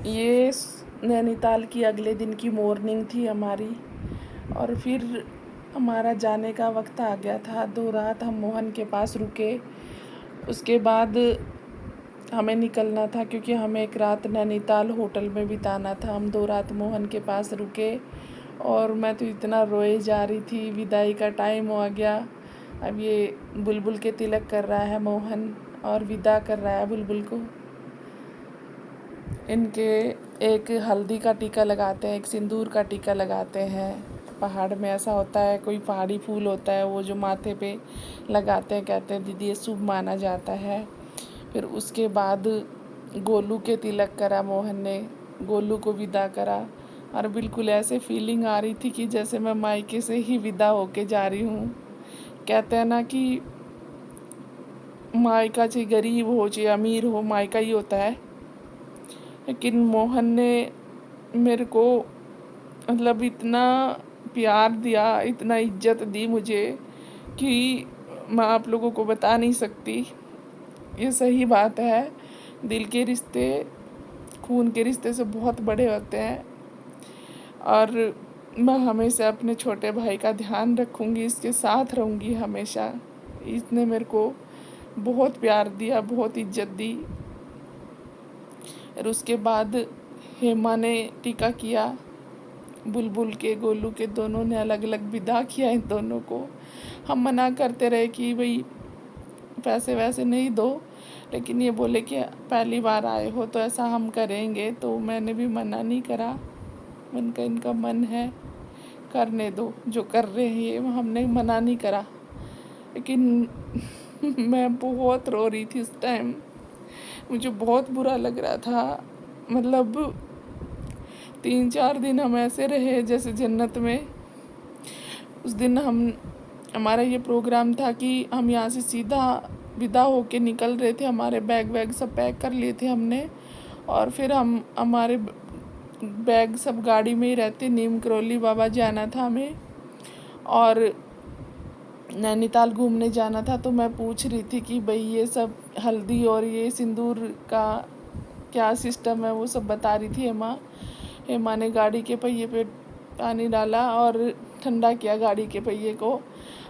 ये नैनीताल की अगले दिन की मॉर्निंग थी हमारी। और फिर हमारा जाने का वक्त आ गया था। 2 रात हम मोहन के पास रुके। उसके बाद हमें निकलना था, क्योंकि हमें 1 रात नैनीताल होटल में बिताना था। हम 2 रात मोहन के पास रुके और मैं तो इतना रोए जा रही थी। विदाई का टाइम हो गया। अब ये बुलबुल के तिलक कर रहा है मोहन और विदा कर रहा है बुलबुल को। इनके एक हल्दी का टीका लगाते हैं, एक सिंदूर का टीका लगाते हैं। पहाड़ में ऐसा होता है, कोई पहाड़ी फूल होता है वो जो माथे पे लगाते हैं, कहते हैं दीदी ये शुभ माना जाता है। फिर उसके बाद गोलू के तिलक करा मोहन ने, गोलू को विदा करा। और बिल्कुल ऐसे फीलिंग आ रही थी कि जैसे मैं मायके से ही विदा होके जा रही हूँ। कहते हैं ना कि मायका चाहे गरीब हो चाहे अमीर हो, मायका ही होता है। लेकिन मोहन ने मेरे को मतलब इतना प्यार दिया, इतना इज्जत दी मुझे कि मैं आप लोगों को बता नहीं सकती। ये सही बात है, दिल के रिश्ते खून के रिश्ते से बहुत बड़े होते हैं। और मैं हमेशा अपने छोटे भाई का ध्यान रखूँगी, इसके साथ रहूँगी हमेशा। इसने मेरे को बहुत प्यार दिया, बहुत इज्जत दी। और उसके बाद हेमा ने टीका किया, बुलबुल के गोलू के दोनों ने अलग अलग विदा किया इन दोनों को। हम मना करते रहे कि भाई पैसे वैसे नहीं दो, लेकिन ये बोले कि पहली बार आए हो तो ऐसा हम करेंगे। तो मैंने भी मना नहीं करा, उनका इनका मन है करने दो, जो कर रहे हैं ये हमने मना नहीं करा। लेकिन मैं बहुत रो रही थी उस टाइम, मुझे बहुत बुरा लग रहा था। मतलब 3-4 दिन हम ऐसे रहे जैसे जन्नत में। उस दिन हमारा ये प्रोग्राम था कि हम यहाँ से सीधा विदा होके निकल रहे थे। हमारे बैग वैग सब पैक कर लिए थे हमने। और फिर हमारे बैग सब गाड़ी में ही रहते। नीम करौली बाबा जाना था हमें और नैनीताल घूमने जाना था। तो मैं पूछ रही थी कि भाई ये सब हल्दी और ये सिंदूर का क्या सिस्टम है, वो सब बता रही थी हेमा ने गाड़ी के पहिए पे पानी डाला और ठंडा किया गाड़ी के पहिए को।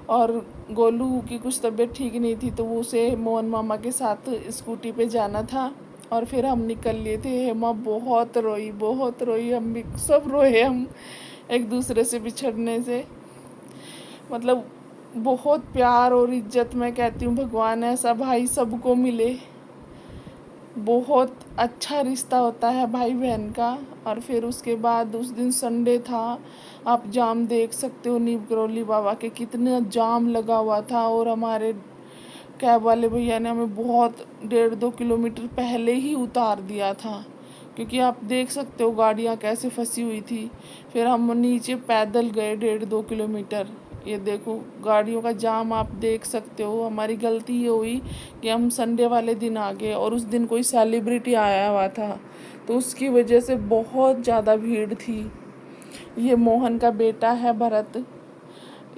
और गोलू की कुछ तबीयत ठीक नहीं थी, तो वो उसे मोहन मामा के साथ स्कूटी पे जाना था। और फिर हम निकल लिए थे। हेमा बहुत रोई, हम भी सब रोए, हम एक दूसरे से बिछड़ने से। मतलब बहुत प्यार और इज्जत, मैं कहती हूँ भगवान ऐसा भाई सबको मिले। बहुत अच्छा रिश्ता होता है भाई बहन का। और फिर उसके बाद उस दिन संडे था, आप जाम देख सकते हो नीम करौली बाबा के, कितना जाम लगा हुआ था। और हमारे कैब वाले भैया ने हमें बहुत 1.5-2 किलोमीटर पहले ही उतार दिया था, क्योंकि आप देख सकते हो गाड़ियाँ कैसे फंसी हुई थी। फिर हम नीचे पैदल गए 1.5-2 किलोमीटर। ये देखो गाड़ियों का जाम आप देख सकते हो। हमारी गलती ये हुई कि हम संडे वाले दिन आ गए और उस दिन कोई सेलिब्रिटी आया हुआ था, तो उसकी वजह से बहुत ज़्यादा भीड़ थी। ये मोहन का बेटा है भरत,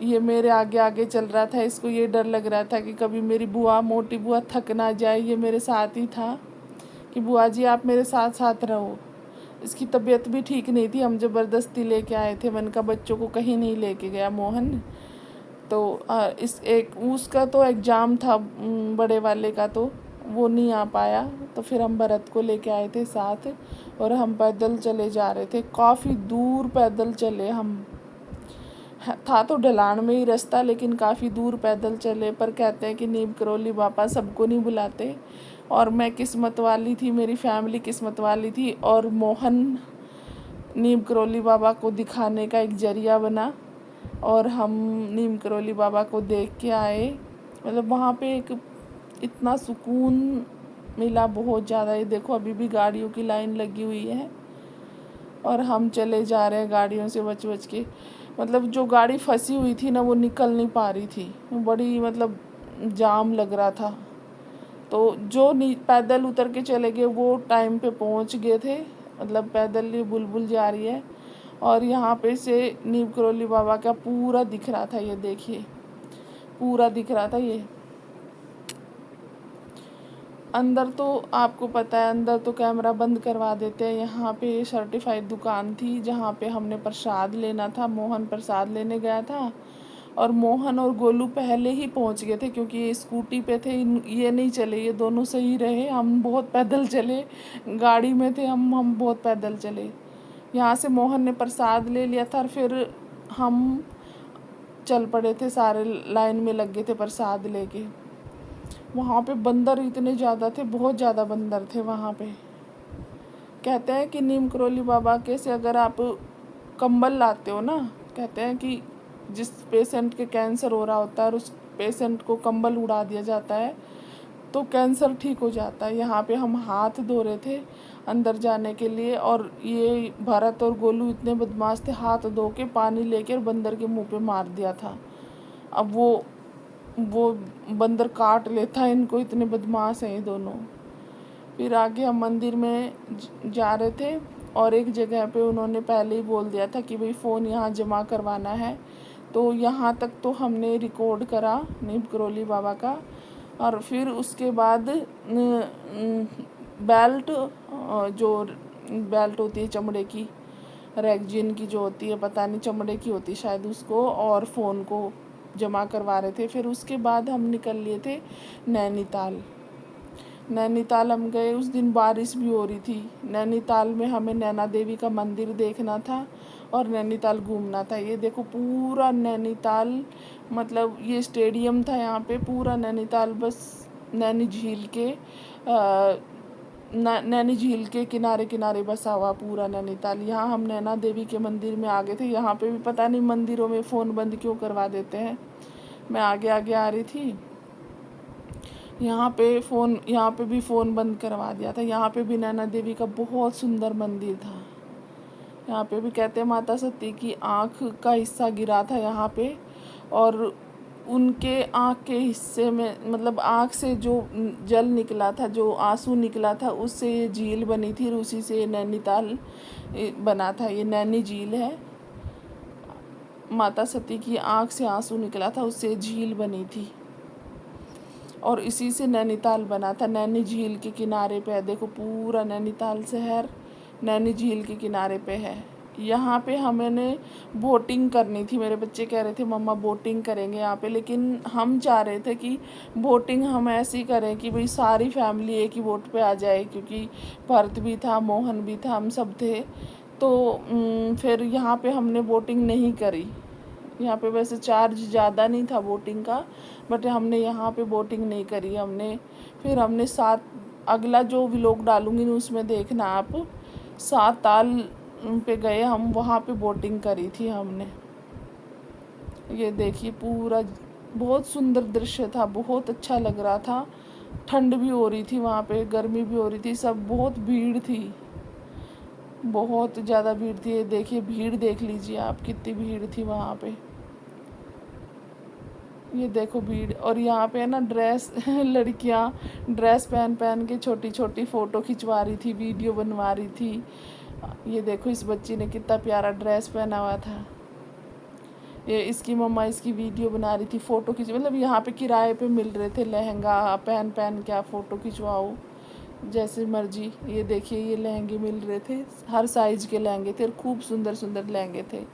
ये मेरे आगे आगे चल रहा था। इसको ये डर लग रहा था कि कभी मेरी बुआ, मोटी बुआ थक ना जाए। ये मेरे साथ ही था कि बुआ जी आप मेरे साथ साथ रहो। इसकी तबीयत भी ठीक नहीं थी, हम ज़बरदस्ती लेके आए थे। मैंने कहा बच्चों को कहीं नहीं लेके गया मोहन। तो इस एक उसका तो एग्ज़ाम था बड़े वाले का, तो वो नहीं आ पाया। तो फिर हम भरत को लेके आए थे साथ और हम पैदल चले जा रहे थे। काफ़ी दूर पैदल चले हम, था तो ढलान में ही रास्ता, लेकिन काफ़ी दूर पैदल चले। पर कहते हैं कि नीम करौली बाबा सबको नहीं बुलाते। और मैं किस्मत वाली थी, मेरी फैमिली किस्मत वाली थी। और मोहन नीम करौली बाबा को दिखाने का एक जरिया बना और हम नीम करौली बाबा को देख के आए। मतलब वहाँ पे एक इतना सुकून मिला, बहुत ज़्यादा। ये देखो अभी भी गाड़ियों की लाइन लगी हुई है और हम चले जा रहे हैं गाड़ियों से बच बच के। मतलब जो गाड़ी फंसी हुई थी ना, वो निकल नहीं पा रही थी, बड़ी मतलब जाम लग रहा था। तो जो पैदल उतर के चले गए वो टाइम पे पहुंच गए थे। मतलब पैदल ये बुलबुल जा रही है और यहाँ पे से नीम करौली बाबा का पूरा दिख रहा था। ये देखिए पूरा दिख रहा था ये। अंदर तो आपको पता है, अंदर तो कैमरा बंद करवा देते हैं। यहाँ पे सर्टिफाइड दुकान थी जहाँ पे हमने प्रसाद लेना था। मोहन प्रसाद लेने गया था और मोहन और गोलू पहले ही पहुँच गए थे, क्योंकि ये स्कूटी पे थे, ये नहीं चले, ये दोनों सही रहे। हम बहुत पैदल चले, गाड़ी में थे हम बहुत पैदल चले। यहाँ से मोहन ने प्रसाद ले लिया था और फिर हम चल पड़े थे, सारे लाइन में लग गए थे प्रसाद लेके। वहाँ पे बंदर इतने ज़्यादा थे, बहुत ज़्यादा बंदर थे वहाँ पे। कहते हैं कि नीम करोली बाबा के से अगर आप कंबल लाते हो ना, कहते हैं कि जिस पेशेंट के कैंसर हो रहा होता है और उस पेशेंट को कंबल उड़ा दिया जाता है तो कैंसर ठीक हो जाता है। यहाँ पे हम हाथ धो रहे थे अंदर जाने के लिए, और ये भरत और गोलू इतने बदमाश थे, हाथ धो के पानी लेकर बंदर के मुंह पे मार दिया था। अब वो बंदर काट लेता है इनको, इतने बदमाश हैं ये दोनों। फिर आगे हम मंदिर में जा रहे थे और एक जगह पे उन्होंने पहले ही बोल दिया था कि भाई फ़ोन यहाँ जमा करवाना है। तो यहाँ तक तो हमने रिकॉर्ड करा नीम करोली बाबा का। और फिर उसके बाद बेल्ट, जो बेल्ट होती है चमड़े की, रेक्जिन की जो होती है, पता नहीं चमड़े की होती शायद, उसको और फ़ोन को जमा करवा रहे थे। फिर उसके बाद हम निकल लिए थे नैनीताल। नैनीताल हम गए, उस दिन बारिश भी हो रही थी। नैनीताल में हमें नैना देवी का मंदिर देखना था और नैनीताल घूमना था। ये देखो पूरा नैनीताल, मतलब ये स्टेडियम था यहाँ पे, पूरा नैनीताल बस नैनी झील के किनारे किनारे बसा हुआ पूरा नैनीताल। यहाँ हम नैना देवी के मंदिर में आ गए थे। यहाँ पे भी पता नहीं मंदिरों में फ़ोन बंद क्यों करवा देते हैं। मैं आगे आगे आ रही थी, यहाँ पे भी फ़ोन बंद करवा दिया था। यहाँ पे भी नैना देवी का बहुत सुंदर मंदिर था। यहाँ पे भी कहते हैं माता सती की आँख का हिस्सा गिरा था यहाँ पे, और उनके आँख के हिस्से में, मतलब आँख से जो जल निकला था, जो आंसू निकला था, उससे ये झील बनी थी, उसी से नैनीताल बना था। ये नैनी झील है, माता सती की आँख से आंसू निकला था, उससे झील बनी थी और इसी से नैनीताल बना था। नैनी झील के किनारे पे है, देखो पूरा नैनीताल शहर नैनी झील के किनारे पे है। यहाँ पे हमने बोटिंग करनी थी। मेरे बच्चे कह रहे थे मम्मा बोटिंग करेंगे यहाँ पे, लेकिन हम चाह रहे थे कि बोटिंग हम ऐसी करें कि भाई सारी फैमिली एक ही बोट पे आ जाए, क्योंकि भरत भी था, मोहन भी था, हम सब थे। तो फिर यहाँ पे हमने बोटिंग नहीं करी। यहाँ पे वैसे चार्ज ज़्यादा नहीं था बोटिंग का, बट हमने यहाँ पे बोटिंग नहीं करी। फिर हमने अगला जो व्लॉग डालूँगी उसमें देखना आप, 7 ताल पे गए हम, वहाँ पे बोटिंग करी थी हमने। ये देखिए पूरा बहुत सुंदर दृश्य था, बहुत अच्छा लग रहा था। ठंड भी हो रही थी वहाँ पे, गर्मी भी हो रही थी, सब बहुत भीड़ थी, बहुत ज़्यादा भीड़ थी। ये देखिए भीड़ देख लीजिए आप, कितनी भीड़ थी वहाँ पे। ये देखो भीड़, और यहाँ पे है ना लड़कियाँ ड्रेस पहन के छोटी छोटी फ़ोटो खिंचवा रही थी, वीडियो बनवा रही थी। ये देखो इस बच्ची ने कितना प्यारा ड्रेस पहना हुआ था। ये इसकी मम्मा इसकी वीडियो बना रही थी, फ़ोटो खिंच, मतलब यहाँ पे किराए पे मिल रहे थे लहंगा, पहन के आप फ़ोटो खिंचवाओ जैसे मर्जी। ये देखिए ये लहंगे मिल रहे थे, हर साइज़ के लहंगे थे और खूब सुंदर सुंदर लहंगे थे।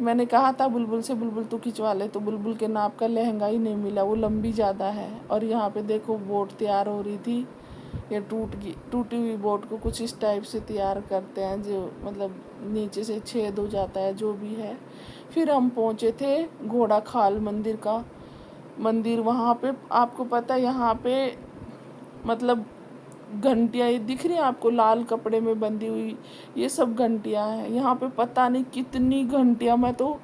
मैंने कहा था बुलबुल से, बुलबुल तू खिंचवा ले, तो बुलबुल के नाप का लहंगा ही नहीं मिला, वो लंबी ज़्यादा है। और यहाँ पे देखो बोट तैयार हो रही थी। ये टूटी हुई बोट को कुछ इस टाइप से तैयार करते हैं, जो मतलब नीचे से छेद हो जाता है, जो भी है। फिर हम पहुँचे थे घोड़ा खाल मंदिर। वहाँ पे आपको पता है यहाँ पे मतलब घंटियाँ ये दिख रही हैं आपको, लाल कपड़े में बंधी हुई, ये सब घंटियाँ हैं यहाँ पे। पता नहीं कितनी घंटियाँ, मैं तो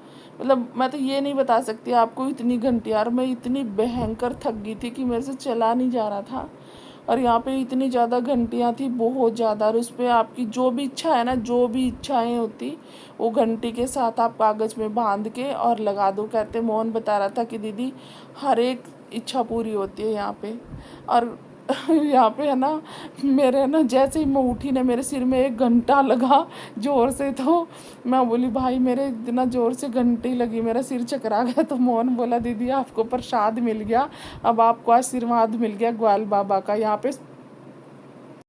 ये नहीं बता सकती आपको इतनी घंटियाँ। और मैं इतनी भयंकर थक गई थी कि मेरे से चला नहीं जा रहा था। और यहाँ पे इतनी ज़्यादा घंटियाँ थी, बहुत ज़्यादा। और उस पर आपकी जो भी इच्छा है ना, जो भी इच्छाएँ होती, वो घंटी के साथ आप कागज़ में बांध के और लगा दो। कहते मोहन बता रहा था कि दीदी हर एक इच्छा पूरी होती है यहाँ पे। और यहाँ पे है ना, मेरे ना जैसे ही मैं उठी ना, मेरे सिर में एक घंटा लगा ज़ोर से। तो मैं बोली भाई मेरे इतना ज़ोर से घंटी लगी, मेरा सिर चकरा गया। तो मोहन बोला दीदी आपको प्रसाद मिल गया, अब आपको आशीर्वाद मिल गया ग्वाल बाबा का। यहाँ पे